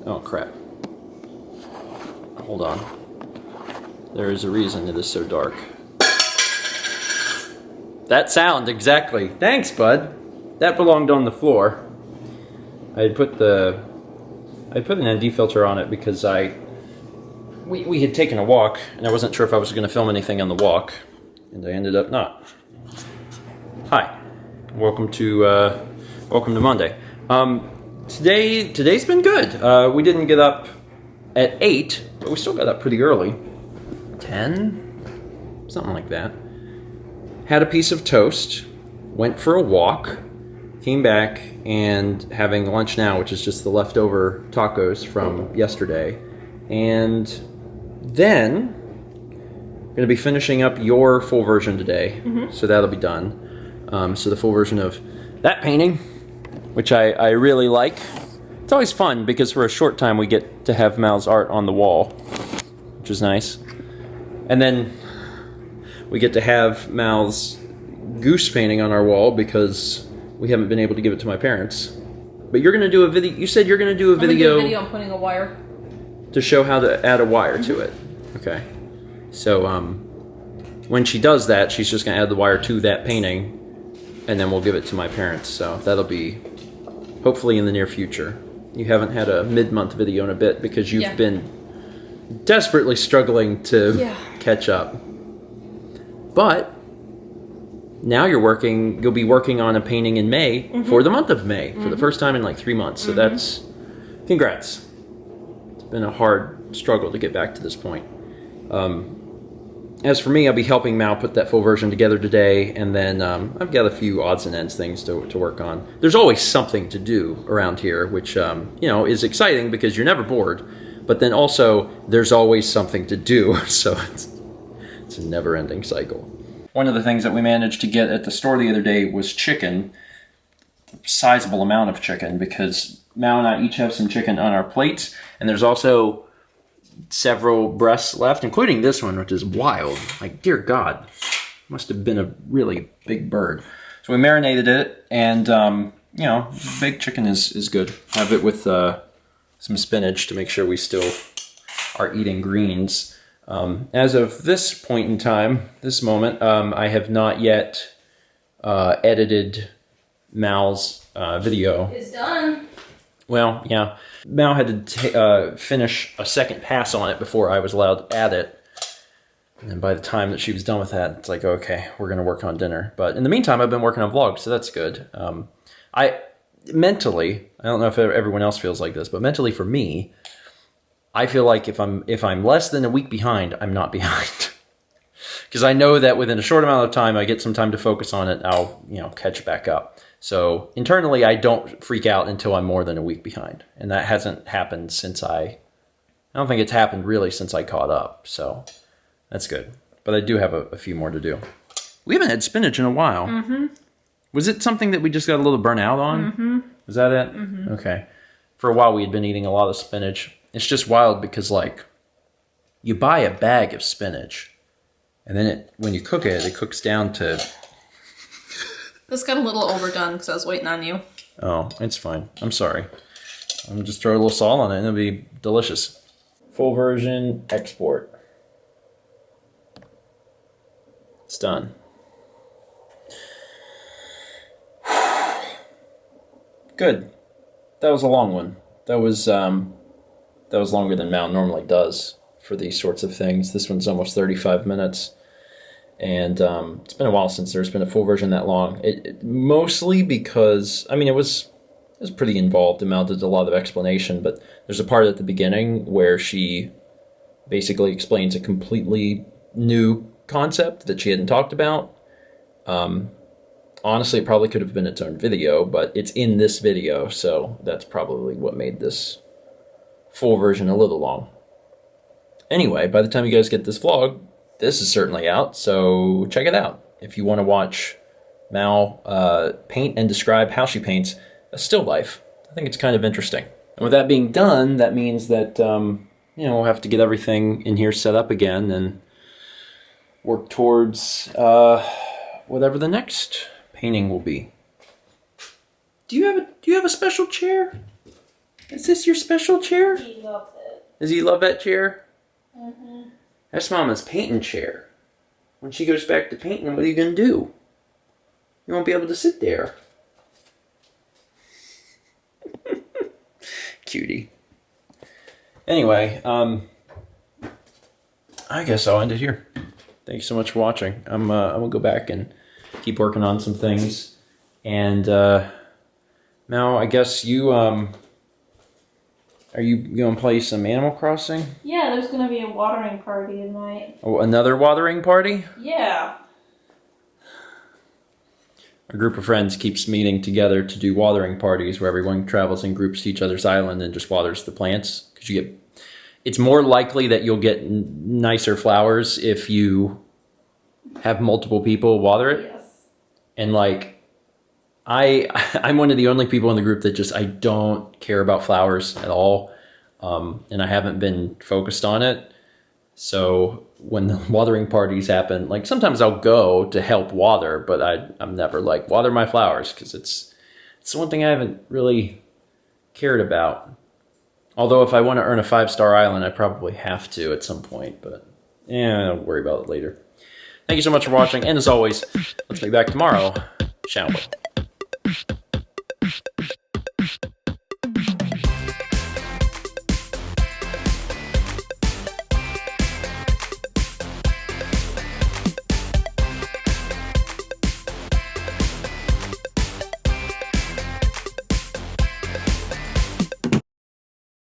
Oh, crap. Hold on. There is a reason it is so dark. That sound, exactly. Thanks, bud. That belonged on the floor. I put an ND filter on it because we had taken a walk, and I wasn't sure if I was going to film anything on the walk, and I ended up not. Hi, welcome to Monday. Today's been good. We didn't get up at 8, but we still got up pretty early. 10, something like that. Had a piece of toast, went for a walk, came back, and having lunch now, which is just the leftover tacos from yesterday. And then I'm going to be finishing up your full version today, so that'll be done. So the full version of that painting, which I really like. It's always fun because for a short time we get to have Mal's art on the wall, which is nice. And then we get to have Mal's goose painting on our wall because we haven't been able to give it to my parents. But you're going to do a video. You said you're going to do a video. I'm going to do a video on putting a wire. To show how to add a wire to it. Okay. So when she does that, she's just going to add the wire to that painting, and then we'll give it to my parents. So that'll be hopefully in the near future. You haven't had a mid-month video in a bit because you've been desperately struggling to catch up. But now you'll be working on a painting in May for the month of May for the first time in like 3 months. So that's, congrats. It's been a hard struggle to get back to this point. As for me, I'll be helping Mal put that full version together today, and then I've got a few odds and ends things to work on. There's always something to do around here, which is exciting because you're never bored, but then also there's always something to do, so it's a never-ending cycle. One of the things that we managed to get at the store the other day was chicken, a sizable amount of chicken, because Mal and I each have some chicken on our plates, and there's also several breasts left, including this one, which is wild. Like, dear God, must have been a really big bird. So we marinated it, and baked chicken is good. Have it with some spinach to make sure we still are eating greens. As of this point in time, this moment, I have not yet edited Mal's video. It's done. Well, yeah. Mal had to finish a second pass on it before I was allowed to add it. And then by the time that she was done with that, it's like, okay, we're going to work on dinner. But in the meantime, I've been working on vlogs, so that's good. I don't know if everyone else feels like this, but mentally for me, I feel like if I'm less than a week behind, I'm not behind. Because I know that within a short amount of time, I get some time to focus on it, I'll catch back up. So internally, I don't freak out until I'm more than a week behind. And that hasn't happened since I don't think it's happened really since I caught up. So that's good. But I do have a few more to do. We haven't had spinach in a while. Was it something that we just got a little burnt out on? Was that it? Okay. For a while, we had been eating a lot of spinach. It's just wild because, like, you buy a bag of spinach, and then when you cook it, it cooks down to... This got a little overdone because I was waiting on you. Oh, it's fine. I'm sorry. I'm just throw a little salt on it and it'll be delicious. Full version, export. It's done. Good. That was a long one. That was longer than Mal normally does for these sorts of things. This one's almost 35 minutes. And it's been a while since there's been a full version that long. It mostly because, it was pretty involved. Mal did a lot of explanation, but there's a part at the beginning where she basically explains a completely new concept that she hadn't talked about. Honestly, it probably could have been its own video, but it's in this video, so that's probably what made this full version a little long. Anyway, by the time you guys get this vlog, this is certainly out, so check it out. If you want to watch Mal paint and describe how she paints a still life, I think it's kind of interesting. And with that being done, that means that we'll have to get everything in here set up again and work towards whatever the next painting will be. Do you have a special chair? Is this your special chair? He loves it. Does he love that chair? Mm-hmm. That's Mama's painting chair. When she goes back to painting, what are you going to do? You won't be able to sit there. Cutie. Anyway, I guess I'll end it here. Thanks so much for watching. I'm gonna go back and keep working on some things. And Mal, I guess you are you gonna play some Animal Crossing? Yeah, there's gonna be a watering party tonight. Oh, another watering party? Yeah. A group of friends keeps meeting together to do watering parties where everyone travels in groups to each other's island and just waters the plants. Because it's more likely that you'll get nicer flowers if you have multiple people water it. Yes. And like, I'm one of the only people in the group that I don't care about flowers at all. And I haven't been focused on it. So when the watering parties happen, like sometimes I'll go to help water, but I'm never like, water my flowers, because it's the one thing I haven't really cared about. Although if I want to earn a 5-star island, I probably have to at some point, but I'll worry about it later. Thank you so much for watching, and as always, let's be back tomorrow. Ciao.